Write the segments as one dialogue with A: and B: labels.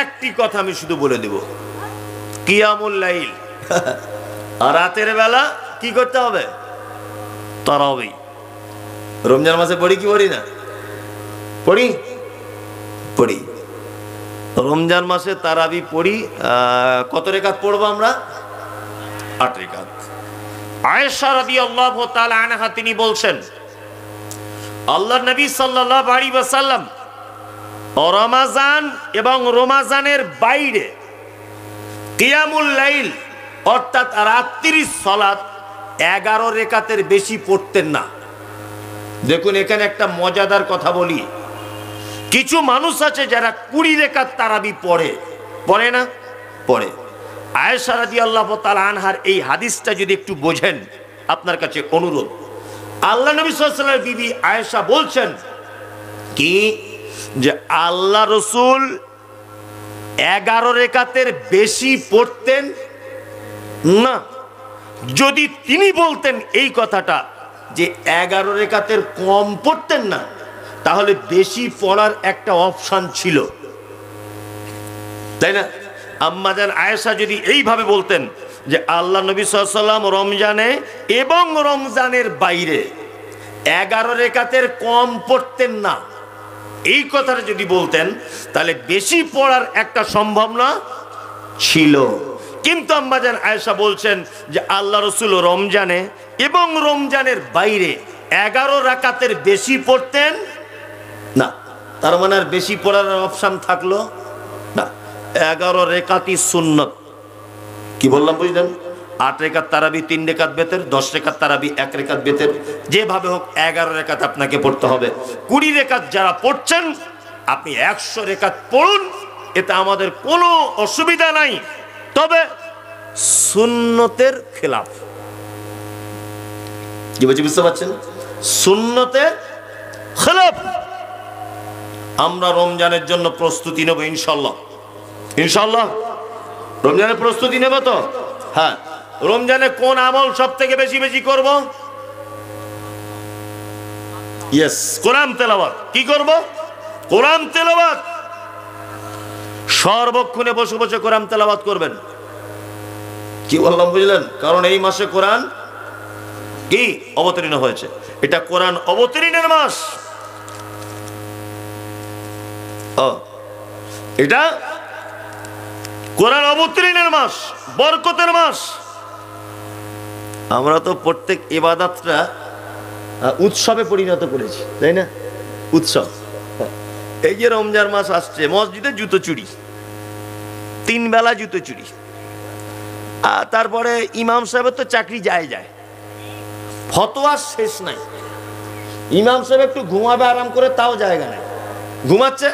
A: একটি কথা আমি শুধু বলে দেব, কিয়ামুল লাইল, রাতের বেলা কি করতে হবে? তারাবি। রমজান মাসে পড়ি কি পড়ি না? পড়ি পড়ি। রমজান মাসে তারাবি পড়ি। কত রেকাত পড়বো আমরা? 8 রেকাত। আয়েশা রাদিয়াল্লাহু তাআলা আনহা তিনি বলছেন, আল্লাহর নবী সাল্লাল্লাহু আলাইহি ওয়াসাল্লাম রমাজান এবং রমাজানের বাইরে কিয়ামুল লাইল অর্থাৎ রাত্রির সালাত 11 রেকাতের বেশি পড়তেন না। দেখুন এখানে একটা মজাদার কথা বলি, কিছু মানুষ আছে যারা 20 রেকাত তারাবি পড়ে না? পড়ে। আয়েশা রাদিয়াল্লাহু তাআলা আনহার এই হাদিসটা যদি একটু বোঝেন, আপনার কাছে অনুরোধ। আল্লাহ নবী সাল্লাল্লাহু আলাইহি ওয়াসাল্লাম বিবি আয়েশা বলছেন কি, যে আল্লাহ রসুল 11 রেকাতের বেশি পড়তেন না। যদি তিনি বলতেন এই কথাটা যে 11 রেকাতের কম পড়তেন না, তাহলে বেশি পড়ার একটা অপশন ছিল, তাই না? আম্মা জান আয়েশা যদি এইভাবে বলতেন যে আল্লাহ নবী সাল্লাল্লাহু আলাইহি ওয়াসাল্লাম রমজানে এবং রমজানের বাইরে 11 রেকাতের কম পড়তেন না, এই কথাটা যদি বলতেন, তাহলে বেশি পড়ার একটা সম্ভাবনা ছিল। কিন্তু আম্মা জান আয়েশা বলছেন যে আল্লাহ রসুল রমজানে এবং রমজানের বাইরে 11 রাকাতের বেশি পড়তেন না। তার মানে আর বেশি পড়ার অপশন থাকলো না। 11 রেকাতই সুন্নত। কি বললাম বুঝলেন? 8 রেকাত তারাবি 3 রেকাত বেতের, 10 রেকাত তারাবি 1 রেকাত বেতের, যেভাবে হোক 11 রেকাত আপনাকে পড়তে হবে। 20 রেকাত যারা পড়ছেন আপনি 100 রেকাত পড়ুন, এতে আমাদের কোনো অসুবিধা নাই। তবে সুন্নতের খেলাফ। কি বলছি বুঝতে পারছেন? সুন্নতের খেলাফ। আমরা রমজানের জন্য প্রস্তুতি নেব ইনশাল্লাহ। ইনশাল্লাহ রমজানের প্রস্তুতি নেব তো? হ্যাঁ। রমজানে কোন আমল সব থেকে বেশি বেশি করব? ইয়েস, কোরআন তেলাওয়াত। কি করব? কোরআন তেলাওয়াত। সর্বক্ষণে বসে বসে কোরআন তেলাওয়াত করবেন। কি বললাম বুঝলেন? কারণ এই মাসে কোরআন কি অবতীর্ণ হয়েছে, এটা কোরআন অবতীর্ণের মাস। এটা কোরআন অবতীর্ণের মাস, বরকতের মাস। আমরা তো প্রত্যেক ইবাদতটা উৎসবে পরিণত করেছি, তাই না? উৎসব। এই যে রমজান মাস আসছে, মসজিদে জুতো চুরি, 3 বেলা জুতো চুরি। আর তারপরে ইমাম সাহেবের তো চাকরি যায়, ফতোয়ার শেষ নাই। ইমাম সাহেব একটু ঘুমাবে আরাম করে, তাও জায়গা নাই, ঘুমাচ্ছে।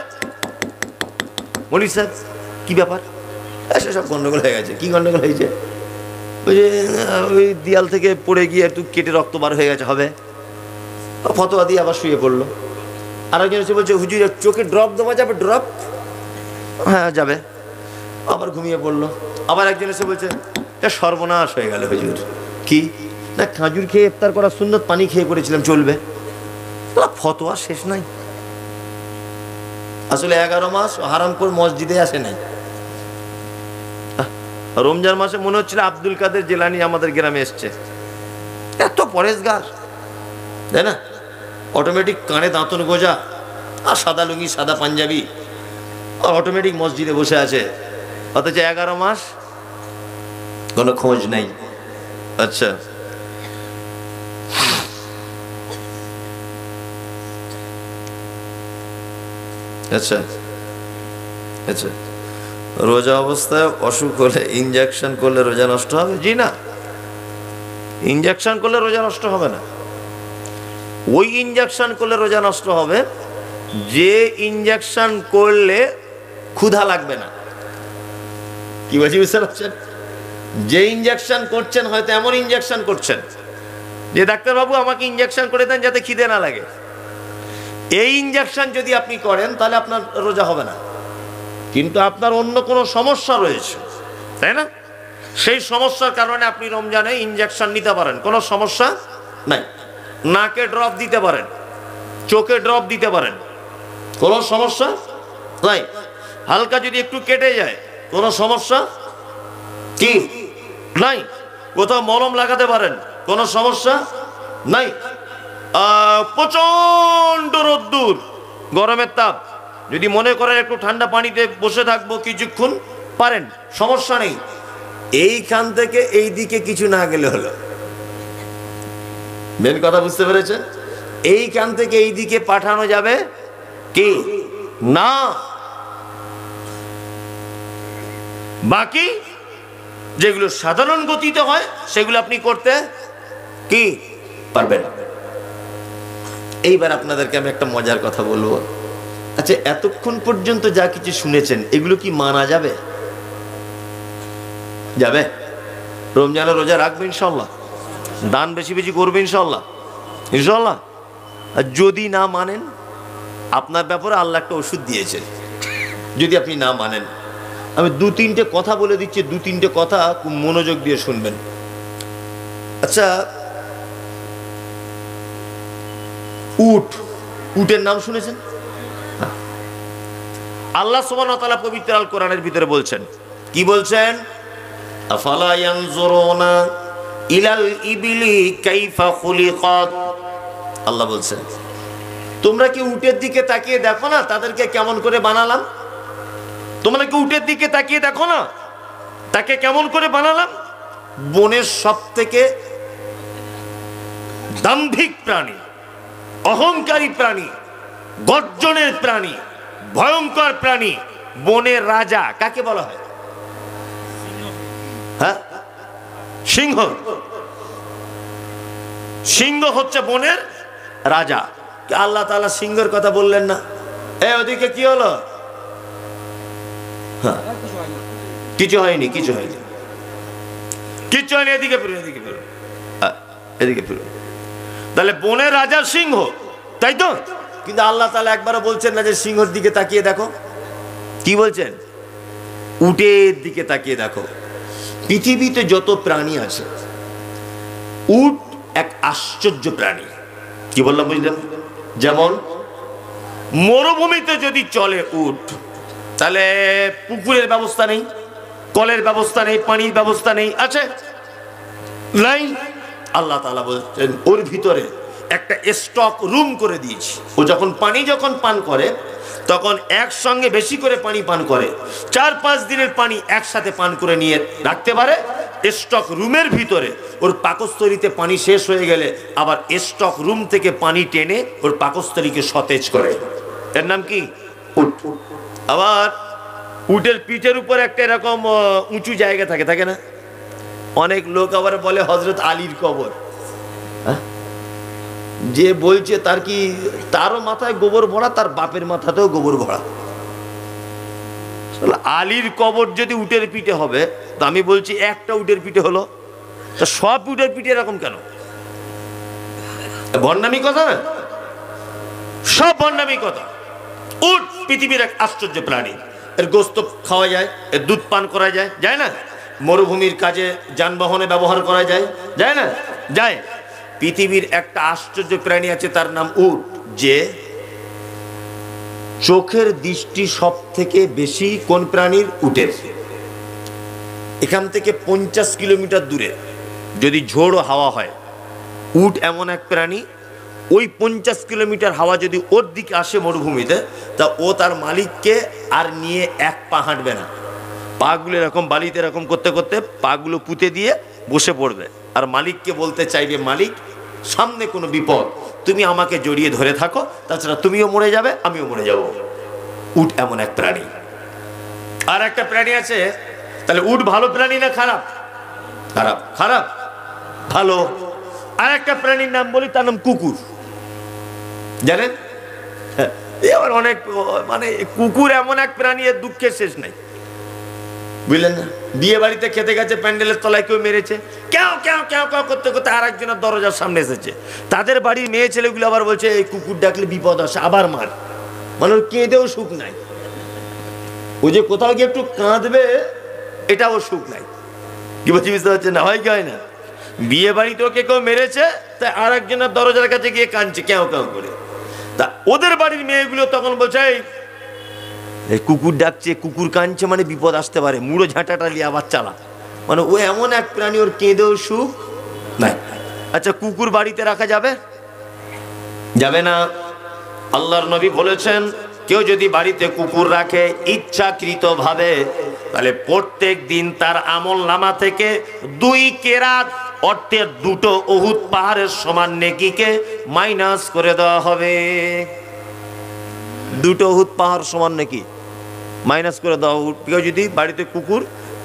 A: মনির সাহেব কি ব্যাপার? সব গন্ডগোল হয়ে গেছে। কি গন্ডগোল হয়েছে? ওই যে ওই দেয়াল থেকে পড়ে গিয়ে একটু কেটে রক্ত বার হয়ে গেছে, হবে। ফতোয়া দিয়ে আবার শুয়ে পড়লো। আরেকজন এসে বলছে, হুজুর চোখে ড্রপ দেওয়া যাবে? ড্রপ? হ্যাঁ যাবে। আবার ঘুমিয়ে পড়লো। আবার একজন এসে বলছে, এটা সর্বনাশ হয়ে গেল হুজুর। কি না, খাজুর খেয়ে ইফতার করা সুন্নত, পানি খেয়ে করেছিলাম, চলবে? ফতোয়া শেষ নাই। আসলে 11 মাস হারাম করে মসজিদে আসে নাই। রমজান মাসে মনে হচ্ছিল আব্দুল কাদের জিলানী আমাদের গ্রামে এসছে, এত পরেশগার, তাই না? অটোমেটিক কানে দাঁতন গোজা আর সাদা লুঙ্গি, সাদা পাঞ্জাবি, আর অটোমেটিক মসজিদে বসে আছে। অথচ 11 মাস কোনো খোঁজ নাই। আচ্ছা, আচ্ছা, আচ্ছা। রোজা অবস্থায় অসুখ হলে ইনজেকশন করলে রোজা নষ্ট হবে? জি না, ইনজেকশন করলে রোজা নষ্ট হবে না। ওই ইনজেকশন করলে রোজা নষ্ট হবে যে ইনজেকশন করলে ক্ষুধা লাগবে না। কি বলছি বুঝতে পারছেন? যে ইনজেকশন করছেন, হয়তো এমন ইনজেকশন করছেন যে ডাক্তারবাবু আমাকে ইনজেকশন করে দেন যাতে খিদে না লাগে। এই ইনজেকশন যদি আপনি করেন তাহলে আপনার রোজা হবে না। কিন্তু আপনার অন্য কোনো সমস্যা রয়েছে, তাই না? সেই সমস্যার কারণে আপনি রমজানে ইনজেকশন নিতে পারেন, কোনো সমস্যা নাই। নাকে ড্রপ দিতে পারেন, চোখে ড্রপ দিতে পারেন, কোনো সমস্যা নাই। হালকা যদি একটু কেটে যায় কোনো সমস্যা কি নাই, কোথাও মলম লাগাতে পারেন কোনো সমস্যা নাই। প্রচন্ড রোদ্দুর, গরমের তাপ, যদি মনে করেন একটু ঠান্ডা পানিতে বসে থাকবো কিছুক্ষণ পারেন, সমস্যা নেই। এইখান থেকে এই দিকে কিছু না গেলে হলো, মেন কথা বুঝতে পেরেছেন? এইখান থেকে এই দিকে পাঠানো যাবে কি না, বাকি যেগুলো সাধারণ গতিতে হয় সেগুলো আপনি করতে কি পারবেন। এইবার আপনাদেরকে আমি একটা মজার কথা বলবো। আচ্ছা, এতক্ষণ পর্যন্ত যা কিছু শুনেছেন এগুলো কি মানা যাবে? যাবে? রমজানের রোজা রাখবে ইনশাল্লাহ, দান বেশি বেশি করবে ইনশাল্লাহ, ইনশাল্লাহ। আর যদি না মানেন, আপনার ব্যাপারে আল্লাহ একটা ওষুধ দিয়েছেন, যদি আপনি না মানেন। আমি দু তিনটে কথা বলে দিচ্ছি, দু তিনটে কথা খুব মনোযোগ দিয়ে শুনবেন। আচ্ছা, উট, উটের নাম শুনেছেন? আল্লাহ সুবহানাহু ওয়া তাআলা পবিত্র আল কোরআনের ভিতরে বলছেন, কি বলছেন? আফালা ইয়ানজুরুনা ইলাল ইবিলি কাইফা খুলিকাত। আল্লাহ বলছেন, তোমরা কি উটের দিকে তাকিয়ে দেখো না তাদেরকে কেমন করে বানালাম? তোমরা কি উটের দিকে তাকিয়ে দেখো না তাকে কেমন করে বানালাম? বনের সব থেকে দাম্ভিক প্রাণী, অহংকারী প্রাণী, গর্জনের প্রাণী, ভয়ঙ্কর প্রাণী, বনের রাজা কাকে বলা হয়? হ্যাঁ, সিংহ। সিংহ হচ্ছে বনের রাজা। আল্লাহ তাআলা সিংহের কথা বললেন না? ওদিকে কি হলো? কিছু হয়নি, কিছু হয়নি, কিছু হয়নি। এদিকে ফিরুন, এদিকে ফিরুন, এদিকে ফিরুন। তাহলে বনের রাজা সিংহ, তাই তো? কিন্তু আল্লাহ তাআলা একবারও বলছেন না যে সিংহের দিকে তাকিয়ে দেখো। কি বলছেন? উটের দিকে তাকিয়ে দেখো। পৃথিবীতে যত প্রাণী আছে, উট এক আশ্চর্য প্রাণী। কি বললাম বুঝলেন? যেমন মরুভূমিতে যদি চলে উট, তাহলে পুকুরের ব্যবস্থা নেই, কলের ব্যবস্থা নেই, পানির ব্যবস্থা নেই, আছে নাই? আল্লাহ তাআলা বলছেন ওর ভিতরে একটা স্টক রুম করে দিয়েছি। ও যখন পানি পান করে তখন একসঙ্গে বেশি করে পানি পান করে, 4-5 দিনের পানি একসাথে পান করে নিয়ে রাখতে পারে স্টক রুমের ভিতরে। ওর পাকস্থলীতে পানি শেষ হয়ে গেলে আবার স্টক রুম থেকে পানি টেনে ওর পাকস্থলীকে সতেজ করে। এর নাম কি? উট। আবার উটের পিঠের উপর একটা এরকম উঁচু জায়গা থাকে, থাকে না? অনেক লোক আবার বলে হযরত আলীর কবর। যে বলছে তার কি, তারও মাথায় গোবর ভরা, তার বাপের মাথাতেও গোবর ভরা। আলীর কবর যদি উটের পিঠে হবে, তো আমি বলছি একটা উটের পিঠে হলো, তা সব উটের পিঠে এরকম কেন? ভণ্ডামি কথা না, সব ভণ্ডামি কথা। উট পৃথিবীর এক আশ্চর্য প্রাণী। এর গোস্ত খাওয়া যায়, এর দুধ পান করা যায়, যায় না? মরুভূমির কাজে যানবাহনে ব্যবহার করা যায়, যায় না? যায়। পৃথিবীর একটা আশ্চর্য প্রাণী আছে, তার নাম উট, যে চোখের দৃষ্টি সব থেকে বেশি কোন প্রাণীর? উটের। এখান থেকে 50 কিলোমিটার দূরে যদি ঝোড়ো হাওয়া হয়, উট এমন এক প্রাণী, ওই 50 কিলোমিটার হাওয়া যদি ওর দিকে আসে মরুভূমিতে, তা ও তার মালিককে আর নিয়ে এক পা হাঁটবে না। পাগুলো এরকম বালিতে এরকম করতে করতে পাগুলো পুঁতে দিয়ে বসে পড়বে, আর মালিককে বলতে চাইবে, মালিক সামনে কোনো বিপদ, তুমি আমাকে জড়িয়ে ধরে থাকো, তাছাড়া তুমিও মরে যাবে, আমিও মরে যাব। উট এমন এক প্রাণী। আর একটা প্রাণী আছে, তাহলে উট ভালো প্রাণী না খারাপ? খারাপ। খারাপ? ভালো। আর একটা প্রাণীর নাম বলি, তার নাম কুকুর। জানেন? এবার অনেক, মানে কুকুর এমন এক প্রাণী, এর দুঃখের শেষ নাই, বুঝলেন না? বিয়ে বাড়িতে খেতে গেছে, প্যান্ডেলের তলায় কেউ মেরেছে, কেউ কেউ কেউ কেউ করতে করতে আর একজনের দরজার সামনে এসেছে। তাদের বাড়ির মেয়ে ছেলেগুলো আবার বলছে এই কুকুর ডাকলে বিপদ আসে, আবার মার। মানে কেঁদেও সুখ নাই। ও যে কোথাও গিয়ে একটু কাঁদবে, এটাও সুখ নাই। কি বলছি বুঝতে পারছেন না? হয় কি হয় না? বিয়ে বাড়িতে ওকে কেউ মেরেছে, তাই আর একজনের দরজার কাছে গিয়ে কাঁদছে কেউ কেউ করে। তা ওদের বাড়ির মেয়েগুলো তখন বলছে এই কুকুর ডাকছে, কুকুর কাঁদছে, মানে বিপদ আসতে পারে, মুড়ো ঝাঁটাটা নিয়ে আবার চালা, মানে ও এমন এক প্রাণী, ওর কেঁদেও সুখ নাই। আচ্ছা, কুকুর বাড়িতে রাখা যাবে? যাবে না। আল্লাহর নবী বলেছেন, কেউ যদি বাড়িতে কুকুর রাখে ইচ্ছাকৃত ভাবে, তাহলে প্রত্যেক দিন তার আমল নামা থেকে 2 কেরাত অর্থের 2 উহুদ পাহাড়ের সমান নেকিকে মাইনাস করে দেওয়া হবে। 2 উহুদ পাহাড় সমান নেকি মাইনাস করে দেওয়া। কেউ যদি বাড়িতে কুকুর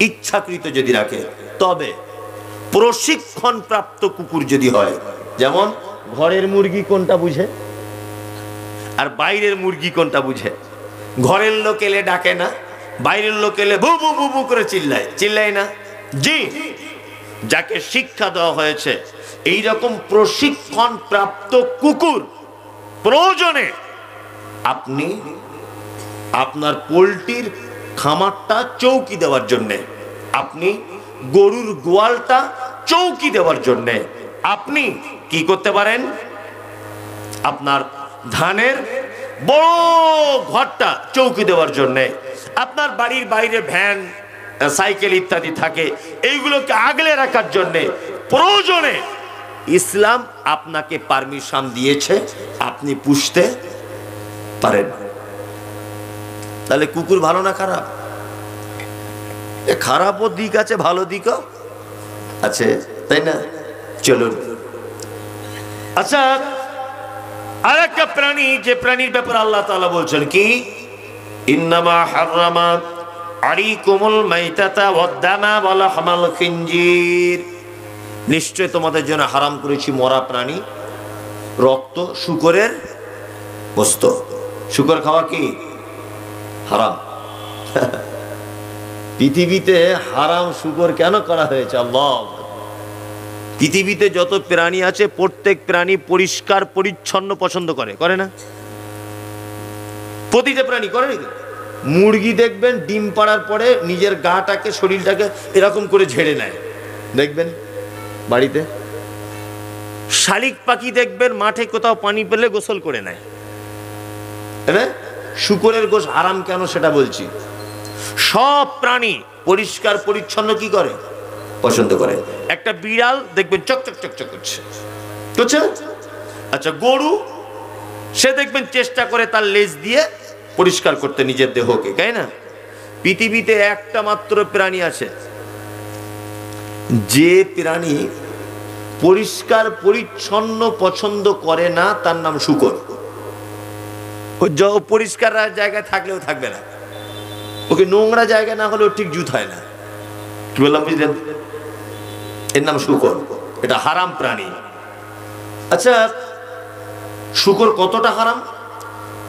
A: ইচ্ছাকৃত যদি রাখে, তবে প্রশিক্ষণ প্রাপ্ত কুকুর যদি হয়, যেমন ঘরের মুরগি কোনটা বুঝে আর বাইরের মুরগি কোনটা বুঝে। ঘরের লোক এলে ডাকে না, বাইরের লোক এলে ভু ভু ভু ভু করে চিল্লায় না। জি, যাকে শিক্ষা দেওয়া হয়েছে এইরকম প্রশিক্ষণ প্রাপ্ত কুকুর প্রয়োজনে আপনি আপনার পোল্ট্রির খামারটা চৌকি দেওয়ার জন্যে, আপনি গরুর গোয়ালটা চৌকি দেওয়ার জন্যে, আপনি কি করতে পারেন, আপনার ধানের বড় ঘরটা চৌকি দেওয়ার জন্যে, আপনার বাড়ির বাইরে ভ্যান সাইকেল ইত্যাদি থাকে, এইগুলোকে আগলে রাখার জন্যে প্রয়োজনে ইসলাম আপনাকে পারমিশন দিয়েছে, আপনি পুষতে পারেন। তাহলে কুকুর ভালো না খারাপ? খারাপও দিক আছে, ভালো দিকও আছে, তাই না? চলুন। আচ্ছা, আর একটা প্রাণী, যে প্রাণীর ব্যাপারে আল্লাহ তাআলা বলছেন কি, ইন্নামা হাররামা আলাইকুমুল মাইতাতা ওয়াদ-দামা ওয়া লাহমাল খিনজির, নিশ্চয় তোমাদের জন্য হারাম করেছি মরা প্রাণী, রক্ত, শূকরের গোশত। শূকর খাওয়া কি হারাম? পৃথিবীতে হারাম শূকর কেন করা হয়েছে? আল্লাহ, পৃথিবীতে যত প্রাণী আছে প্রত্যেক প্রাণী পরিষ্কার পরিচ্ছন্ন পছন্দ করে না? প্রতিটা প্রাণী করে নাকি? মুরগি দেখবেন ডিম পাড়ার পরে নিজের গাটাকে, শরীরটাকে এরকম করে ঝেড়ে নেয়, দেখবেন বাড়িতে। শালিক পাখি দেখবেন মাঠে কোথাও পানি পেলে গোসল করে নেয়। শূকরের গোশ হারাম কেন সেটা বলছি। সব প্রাণী পরিষ্কার পরিচ্ছন্ন কি করে? পছন্দ করে। একটা বিড়াল দেখবেন চকচক চকচক করছে। আচ্ছা, গরু সে দেখবেন চেষ্টা করে তার লেজ দিয়ে পরিষ্কার করতে নিজের দেহকে, তাই না? পৃথিবীতে একটা মাত্র প্রাণী আছে যে প্রাণী পরিষ্কার পরিচ্ছন্ন পছন্দ করে না, তার নাম শূকর। ও পরিষ্কার জায়গায় থাকলেও থাকবে না, ওকে নোংরা জায়গা না হলেও ঠিক জুত হয় না। কি বললাম বুঝলেন? এর নাম শূকর, এটা হারাম প্রাণী। আচ্ছা, শূকর কতটা হারাম?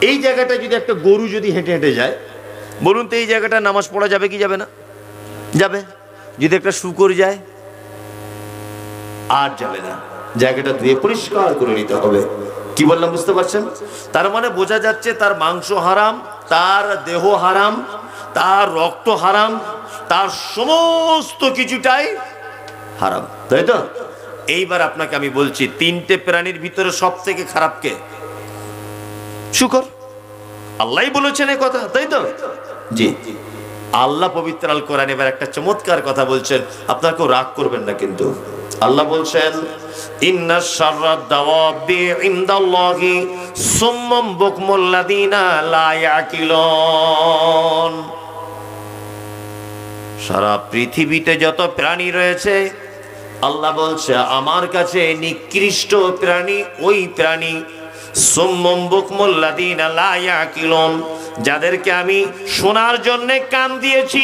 A: এই জায়গাটা যদি একটা গরু যদি হেঁটে হেঁটে যায়, বলুন তো এই জায়গাটা নামাজ পড়া যাবে কি যাবে না? যাবে। যদি একটা শূকর যায়, আর যাবে না, জায়গাটা ধুয়ে পরিষ্কার করে নিতে হবে। কি বললাম বুঝতে পারছেন? তার মানে বোঝা যাচ্ছে তার মাংস হারাম, তার দেহ হারাম, তার রক্ত হারাম, তার সমস্ত কিছুটাই হারাম, তাই তো? এইবার আপনাকে আমি বলছি, 3টে প্রাণীর ভিতরে সব থেকে খারাপ কে? শূকর। আল্লাহই বলেছেন এই কথা, তাই তো? জি, আল্লাহ পবিত্র আল কোরআনে এবার একটা চমৎকার কথা বলছেন, আপনাকেও রাগ করবেন না কিন্তু। আল্লাহ বলছেন, ইন্না শাররাদ দাওয়াবি ইনদাল্লাহি সুম্মাম বুকমুল লাযিনা লা ইয়াকিলুন। সারা পৃথিবীতে যত প্রাণী রয়েছে, আল্লাহ বলছে আমার কাছে নিকৃষ্ট প্রাণী ওই প্রাণী সুম্মাম বুকমুল লাযিনা লা ইয়াকিলুন, যাদেরকে আমি শোনার জন্য কান দিয়েছি,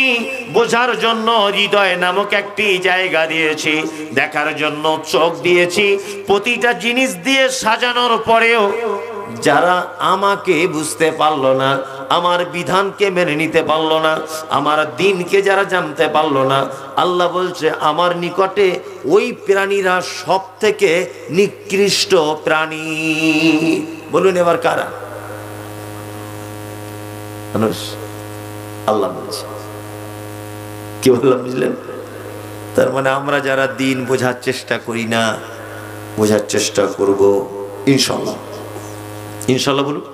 A: বোঝার জন্য হৃদয় নামক একটি জায়গা দিয়েছি, দেখার জন্য চোখ দিয়েছি, প্রতিটা জিনিস দিয়ে সাজানোর পরেও যারা আমাকে বুঝতে পারলো না, আমার বিধানকে মেনে নিতে পারলো না, আমার দিনকে যারা জানতে পারলো না, আল্লাহ বলছে আমার নিকটে ওই প্রাণীরা সব থেকে নিকৃষ্ট প্রাণী। বলুন এবার কারা? মানুষ। আল্লাহ বলছে। কি বললাম বুঝলেন? তার মানে আমরা যারা দিন বোঝার চেষ্টা করি না, বোঝার চেষ্টা করব ইনশাল্লাহ। ইনশাল্লাহ বলুন,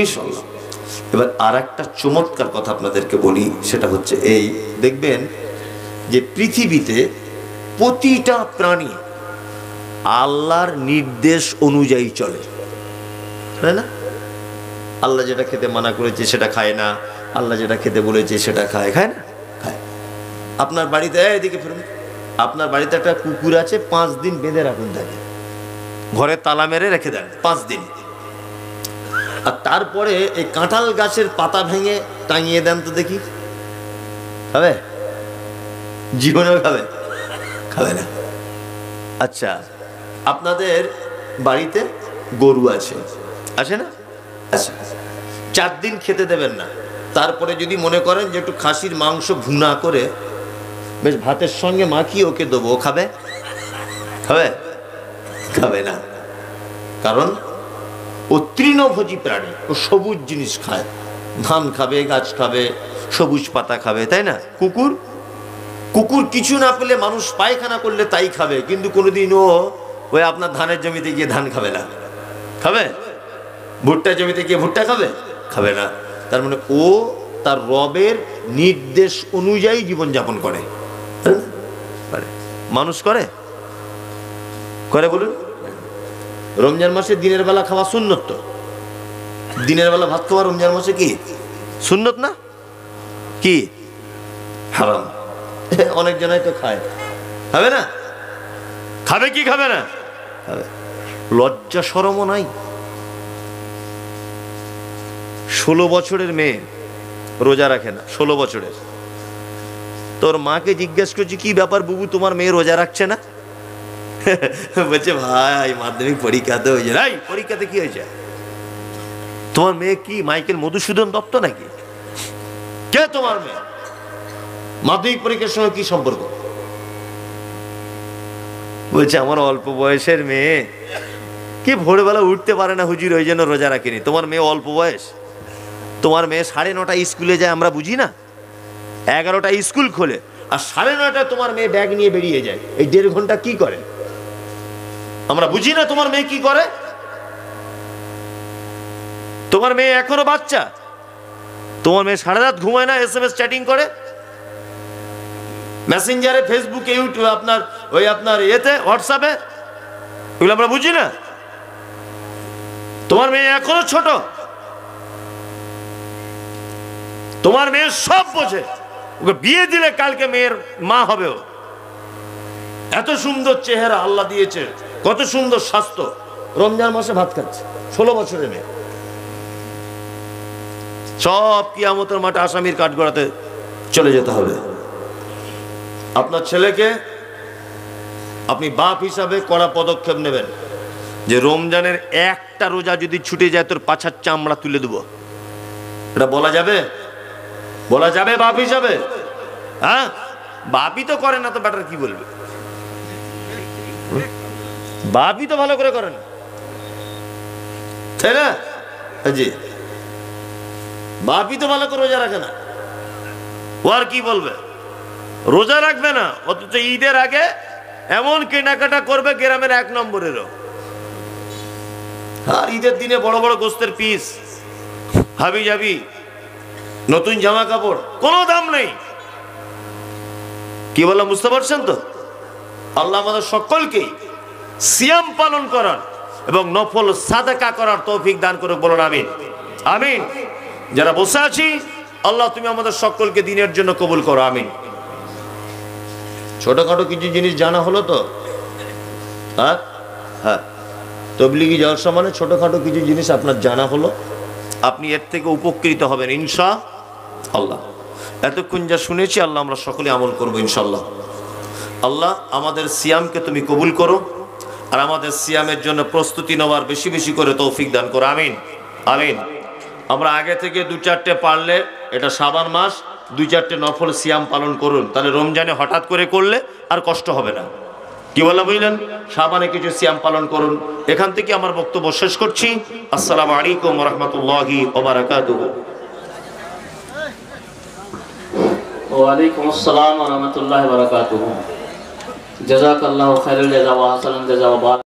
A: ইনশাল্লাহ। এবার আর একটা চমৎকার কথা আপনাদেরকে বলি, সেটা হচ্ছে এই, দেখবেন যে পৃথিবীতে প্রতিটা প্রাণী আল্লাহর নির্দেশ অনুযায়ী চলে, তাই না? আল্লাহ যেটা খেতে মানা করেছে সেটা খায় না, আল্লাহ যেটা খেতে বলেছে সেটা খায়, খায় না? খায়। আপনার বাড়িতে, এদিকে ফিরুন, আপনার বাড়িতে একটা কুকুর আছে, 5 দিন বেঁধে রাখুন তাকে, ঘরে তালা মেরে রেখে দেন 5 দিন, আর তারপরে এই কাঁঠাল গাছের পাতা ভেঙে টাঙিয়ে দেন তো দেখি, খাবে? জীবনেও খাবে? খাবে না। আচ্ছা, আপনাদের বাড়িতে গরু আছে, আছে না? আচ্ছা, 4 দিন খেতে দেবেন না, তারপরে যদি মনে করেন যে একটু খাসির মাংস ভুনা করে বেশ ভাতের সঙ্গে মাখিয়ে ওকে দেবো, ও খাবে? খাবে? খাবে না। কারণ ও তৃণভোজী প্রাণী, ও সবুজ জিনিস খায়, ধান খাবে, গাছ খাবে, সবুজ পাতা খাবে, তাই না? কুকুর, কুকুর কিছু না পেলে, মানুষ পায়খানা করলে তাই খাবে, কিন্তু কোনোদিন ও ওই আপনার ধানের জমিতে গিয়ে ধান খাবে না। খাবে? ভুট্টা জমিতে গিয়ে ভুট্টা খাবে? খাবে না। তার মানে ও তার রবের নির্দেশ অনুযায়ী জীবনযাপন করে। মানুষ করে? করে বলুন? রমজান মাসে দিনের বেলা খাওয়া সুন্নত তো, দিনের বেলা ভাত খাওয়া রমজান মাসে কি সুন্নত না? কি হারাম? অনেক জনাই তো খায়, খাবে না? খাবে কি খাবে না? খাবে। লজ্জা শরমও নাই। 16 বছরের মেয়ে রোজা রাখে না, 16 বছরের। তোর মাকে জিজ্ঞেস করছি, কি ব্যাপার বুবু, তোমার মেয়ে রোজা রাখছে না? বলছে, ভাই মাধ্যমিক পরীক্ষাতে হয়েছে। রাই, পরীক্ষাতে কি হয়েছে? তোমার মেয়ে কি মাইকেল মধুসূদন দত্ত নাকি? কে তোমার মেয়ে? মাধ্যমিক পরীক্ষার সময় কি সম্পর্ক? বলছে, আমার অল্প বয়সের মেয়ে, কি ভোরবেলা উঠতে পারে না হুজুর, ওই জন্য রোজা রাখিনি। তোমার মেয়ে অল্প বয়স? তোমার মেয়ে 9:30 স্কুলে যায়, আমরা বুঝি না? 11টা স্কুল খোলে, আর 9:30 তোমার মেয়ে ব্যাগ নিয়ে বেরিয়ে যায়। এই 1.5 ঘন্টা কি করে আমরা বুঝি না? তোমার মেয়ে কি করে? তোমার মেয়ে এখনো বাচ্চা, তোমার মেয়ে সারা রাত ঘুমায় না, SMS চ্যাটিং করে, মেসেঞ্জারে, ফেসবুকে, ইউটিউবে, আপনার ওই আপনার এতে হোয়াটসঅ্যাপে, এগুলো আমরা বুঝি না? তোমার মেয়ে এখনো ছোট, তোমার মেয়ে সব বোঝে, ওকে বিয়ে দিলে কালকে মেয়ের মা হবে। ও এত সুন্দর চেহারা আল্লাহ দিয়েছে, কত সুন্দর স্বাস্থ্য, রমজান মাসে ভাত খাচ্ছে, 16 বছরের মেয়ে। সব কিয়ামতের মাঠে আসামির কাঠগড়াতে চলে যেতে হবে। আপনার ছেলেকে আপনি বাপ হিসাবে কড়া পদক্ষেপ নেবেন যে রমজানের একটা রোজা যদি ছুটে যায়, তোর পাছার চামড়া তুলে দেবো। এটা বলা যাবে? বলা যাবে বাপ হিসাবে? হ্যাঁ, বাপই তো করে না, তো ব্যাটার কি বলবে? বাপই তো ভালো করে করে না, তাই না? জি, বাপই তো ভালো করে রোজা রাখে না, ও আর কি বলবে? রোজা রাখবে না, অথচ ঈদের আগে এমন কেনাকাটা করবে গ্রামের 1 নম্বরেরও। আর ঈদের দিনে বড় বড় গোস্তের পিস, হাবি যাবি, নতুন জামা কাপড়, কোনো দাম নেই। কি বললাম বুঝতে পারছেন তো? আল্লাহ আমাদের সকলকে সিয়াম পালন করার এবং নফল সাদাকা করার তৌফিক দান করুক, বলুন আমিন। আমিন। যারা বসে আছি, আল্লাহ তুমি আমাদের সকলকে দিনের জন্য কবুল করো, আমিন। ছোটখাটো কিছু জিনিস জানা হলো তো? হ্যাঁ, হ্যাঁ, তবলিগি জলসা মানে ছোটখাটো কিছু জিনিস আপনার জানা হলো, আপনি এর থেকে উপকৃত হবেন ইনশাআল্লাহ। এতক্ষণ যা শুনেছি, আল্লাহ আমরা সকলে আমল করবো ইনশাআল্লাহ। আল্লাহ আমাদের সিয়ামকে তুমি কবুল করো, আর আমাদের সিয়ামের জন্য প্রস্তুতি নেওয়ার বেশি বেশি করে তৌফিক দান করো, আমিন আমিন। আমরা আগে থেকে 2-4টে পারলে, এটা শাবান মাস, 2-4টে নফল সিয়াম পালন করুন, তাহলে রমজানে হঠাৎ করে করলে আর কষ্ট হবে না। কি বললাম বুঝলেন? শাবানে কিছু সিয়াম পালন করুন। এখান থেকে আমার বক্তব্য শেষ করছি। আসসালামু আলাইকুম ওয়া রাহমাতুল্লাহি ওয়া বারাকাতুহু।
B: ওয়া আলাইকুম আসসালাম ওয়া রাহমাতুল্লাহি ওয়া বারাকাতুহু। জাযাকাল্লাহু খাইরাল জাযা ওয়া আহসানাল জাযা ওয়া